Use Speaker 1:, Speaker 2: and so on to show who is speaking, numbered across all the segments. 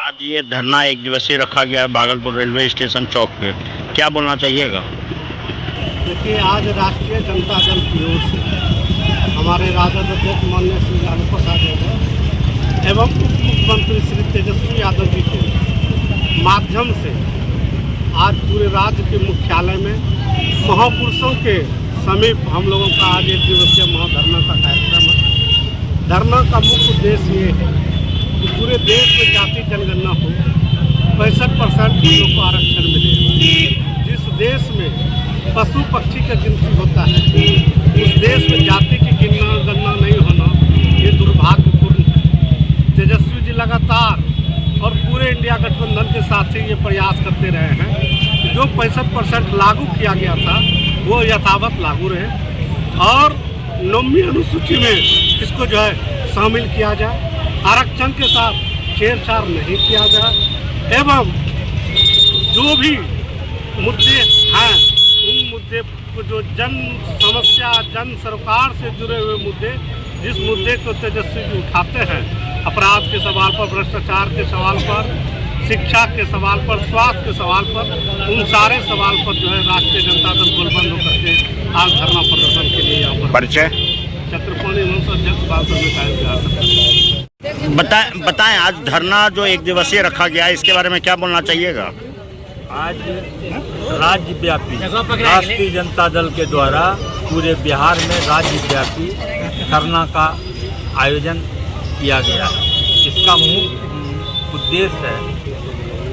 Speaker 1: आज ये धरना एक दिवसीय रखा गया है भागलपुर रेलवे स्टेशन चौक पे, क्या बोलना चाहिएगा?
Speaker 2: देखिए, आज राष्ट्रीय जनता दल की ओर से हमारे राजद अध्यक्ष माननीय श्री लालू प्रसाद यादव एवं उप मुख्यमंत्री श्री तेजस्वी यादव जी के माध्यम से आज पूरे राज्य के मुख्यालय में महापुरुषों के समीप हम लोगों का आज एक दिवसीय महाधरना का कार्यक्रम है। धरना का मुख्य उद्देश्य ये है कि पूरे देश में जाति जनगणना हो, 65% लोगों को आरक्षण मिले। जिस देश में पशु पक्षी का गिनती होता है, उस देश में जाति की गणना नहीं होना ये दुर्भाग्यपूर्ण है। तेजस्वी जी लगातार और पूरे इंडिया गठबंधन के साथ ही ये प्रयास करते रहे हैं कि जो 65% लागू किया गया था वो यथावत लागू रहे और 9वीं अनुसूची में इसको जो है शामिल किया जाए, आरक्षण के साथ छेड़छाड़ नहीं किया जाए एवं जो भी मुद्दे हैं उन मुद्दे को जो जन समस्या, जन सरोकार से जुड़े हुए मुद्दे, जिस मुद्दे को तेजस्वी जी उठाते हैं, अपराध के सवाल पर, भ्रष्टाचार के सवाल पर, शिक्षा के सवाल पर, स्वास्थ्य के सवाल पर, उन सारे सवाल पर जो है राष्ट्रीय जनता दल गोलबंद होकर के आज धरना प्रदर्शन के लिए यहाँ पर
Speaker 1: परिचय
Speaker 2: छत्रपति वंश अध्यक्ष बाल
Speaker 1: बताएं आज धरना जो एक दिवसीय रखा गया है इसके बारे में क्या बोलना चाहिएगा?
Speaker 3: आज राज्यव्यापी राष्ट्रीय जनता दल के द्वारा पूरे बिहार में राज्यव्यापी धरना का आयोजन किया गया है। इसका मुख्य उद्देश्य है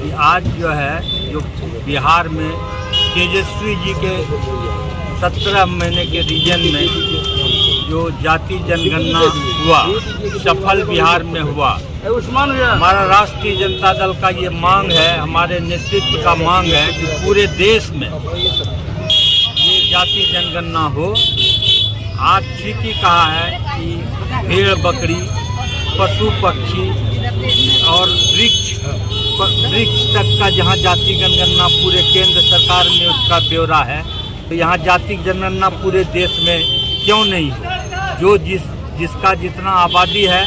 Speaker 3: कि आज जो है जो बिहार में तेजस्वी जी के 17 महीने के रीजन में जो जाति जनगणना हुआ, सफल बिहार में हुआ। हमारा राष्ट्रीय जनता दल का ये मांग है, हमारे नेतृत्व का मांग है कि पूरे देश में ये जाति जनगणना हो। आज ठीक ही कहा है कि भेड़ बकरी, पशु पक्षी और वृक्ष तक का जहाँ जाति जनगणना पूरे केंद्र सरकार में उसका ब्यौरा है, तो यहाँ जाति जनगणना पूरे देश में क्यों नहीं हो? जो जिसका जितना आबादी है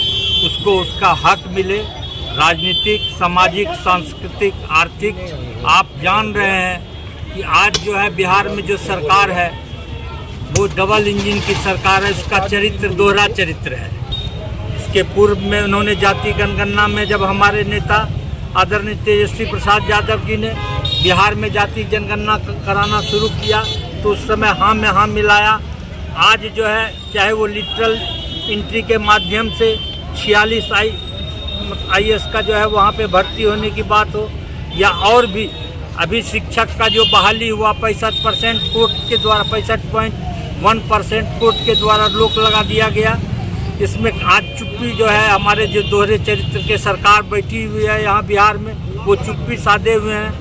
Speaker 3: उसको उसका हक मिले, राजनीतिक, सामाजिक, सांस्कृतिक, आर्थिक। आप जान रहे हैं कि आज जो है बिहार में जो सरकार है वो डबल इंजन की सरकार है, उसका चरित्र दोहरा चरित्र है। इसके पूर्व में उन्होंने जाति जनगणना में जब हमारे नेता आदरणीय तेजस्वी प्रसाद यादव जी ने बिहार में जाति जनगणना कराना शुरू किया तो उस समय हाँ में हाँ मिलाया। आज जो है चाहे वो लिटरल एंट्री के माध्यम से 46 IAS का जो है वहाँ पे भर्ती होने की बात हो, या और भी अभी शिक्षक का जो बहाली हुआ 65% कोर्ट के द्वारा, 65.1% कोर्ट के द्वारा रोक लगा दिया गया। इसमें आज चुप्पी जो है, हमारे जो दोहरे चरित्र के सरकार बैठी हुई है यहाँ बिहार में, वो चुप्पी साधे हुए हैं।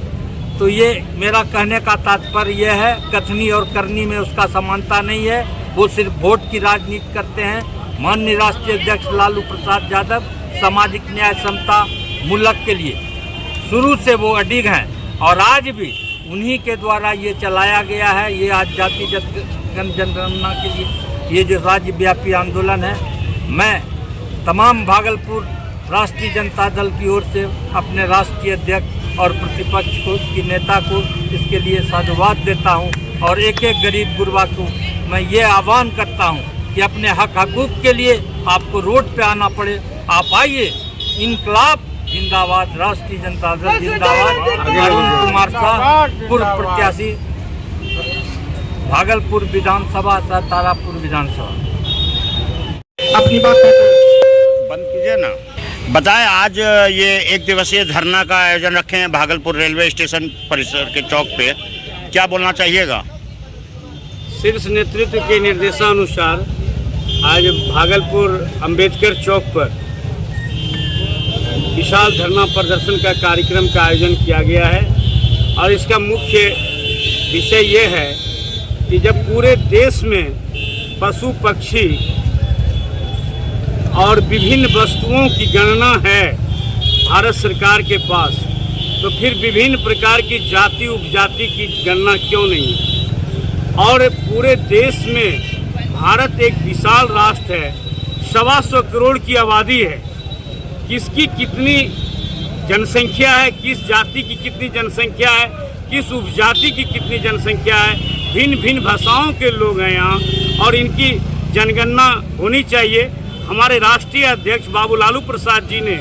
Speaker 3: तो ये मेरा कहने का तात्पर्य यह है, कथनी और करनी में उसका समानता नहीं है। वो सिर्फ वोट की राजनीति करते हैं। माननीय राष्ट्रीय अध्यक्ष लालू प्रसाद यादव सामाजिक न्याय, समता, मुल्क के लिए शुरू से वो अडिग हैं और आज भी उन्हीं के द्वारा ये चलाया गया है। ये आज जाति जनगणना के लिए ये जो राज्यव्यापी आंदोलन है, मैं तमाम भागलपुर राष्ट्रीय जनता दल की ओर से अपने राष्ट्रीय अध्यक्ष और प्रतिपक्ष को की नेता को इसके लिए साधुवाद देता हूं और एक एक गरीब गुरबा को मैं ये आह्वान करता हूं कि अपने हक हकूक़ के लिए आपको रोड पे आना पड़े, आप आइए। इनकलाब जिंदाबाद, राष्ट्रीय जनता दल जिंदाबाद। अरुण कुमार शाह, पूर्व प्रत्याशी, भागलपुर विधानसभा तथा तारापुर विधानसभा।
Speaker 2: अपनी बात
Speaker 1: बंद कीजिए ना। बताएं आज ये एक दिवसीय धरना का आयोजन रखे हैं भागलपुर रेलवे स्टेशन परिसर के चौक पे, क्या बोलना चाहिएगा?
Speaker 4: शीर्ष नेतृत्व के निर्देशानुसार आज भागलपुर अंबेडकर चौक पर विशाल धरना प्रदर्शन का कार्यक्रम का आयोजन किया गया है और इसका मुख्य विषय ये है कि जब पूरे देश में पशु पक्षी और विभिन्न वस्तुओं की गणना है भारत सरकार के पास, तो फिर विभिन्न प्रकार की जाति उपजाति की गणना क्यों नहीं है? और पूरे देश में भारत एक विशाल राष्ट्र है, 125 करोड़ की आबादी है, किसकी कितनी जनसंख्या है, किस जाति की कितनी जनसंख्या है, किस उपजाति की कितनी जनसंख्या है, भिन्न भिन्न भाषाओं के लोग हैं यहाँ और इनकी जनगणना होनी चाहिए। हमारे राष्ट्रीय अध्यक्ष बाबू लालू प्रसाद जी ने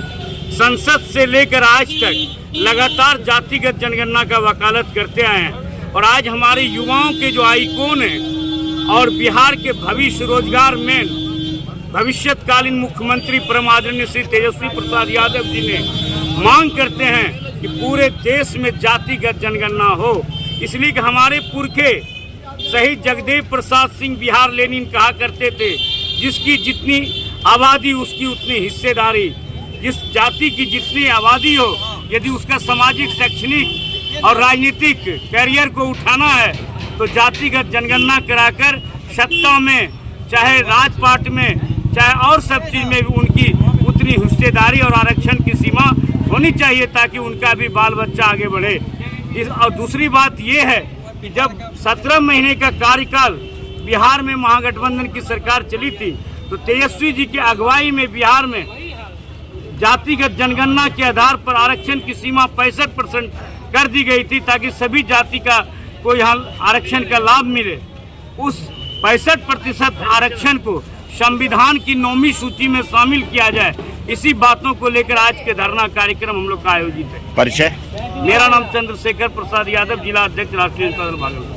Speaker 4: संसद से लेकर आज तक लगातार जातिगत जनगणना का वकालत करते आए हैं और आज हमारे युवाओं के जो आइकॉन हैं और बिहार के भविष्य रोजगार में भविष्यकालीन मुख्यमंत्री परम आदरणीय श्री तेजस्वी प्रसाद यादव जी ने मांग करते हैं कि पूरे देश में जातिगत जनगणना हो। इसलिए कि हमारे पुरखे शहीद जगदेव प्रसाद सिंह बिहार लेनिन कहा करते थे, जिसकी जितनी आबादी उसकी उतनी हिस्सेदारी। जिस जाति की जितनी आबादी हो, यदि उसका सामाजिक, शैक्षणिक और राजनीतिक कैरियर को उठाना है तो जातिगत जनगणना कराकर सत्ता में, चाहे राजपाट में, चाहे और सब चीज़ में उनकी उतनी हिस्सेदारी और आरक्षण की सीमा होनी चाहिए ताकि उनका भी बाल बच्चा आगे बढ़े। और दूसरी बात ये है कि जब 17 महीने का कार्यकाल बिहार में महागठबंधन की सरकार चली थी तो तेजस्वी जी की अगुवाई में बिहार में जातिगत जनगणना के आधार पर आरक्षण की सीमा 65% कर दी गई थी ताकि सभी जाति का कोई आरक्षण का लाभ मिले। उस 65% आरक्षण को संविधान की 9वीं सूची में शामिल किया जाए, इसी बातों को लेकर आज के धरना कार्यक्रम हम लोग का आयोजित है।
Speaker 1: परिचय?
Speaker 4: मेरा नाम चंद्रशेखर प्रसाद यादव, जिला अध्यक्ष राष्ट्रीय जनता दल भागलपुर।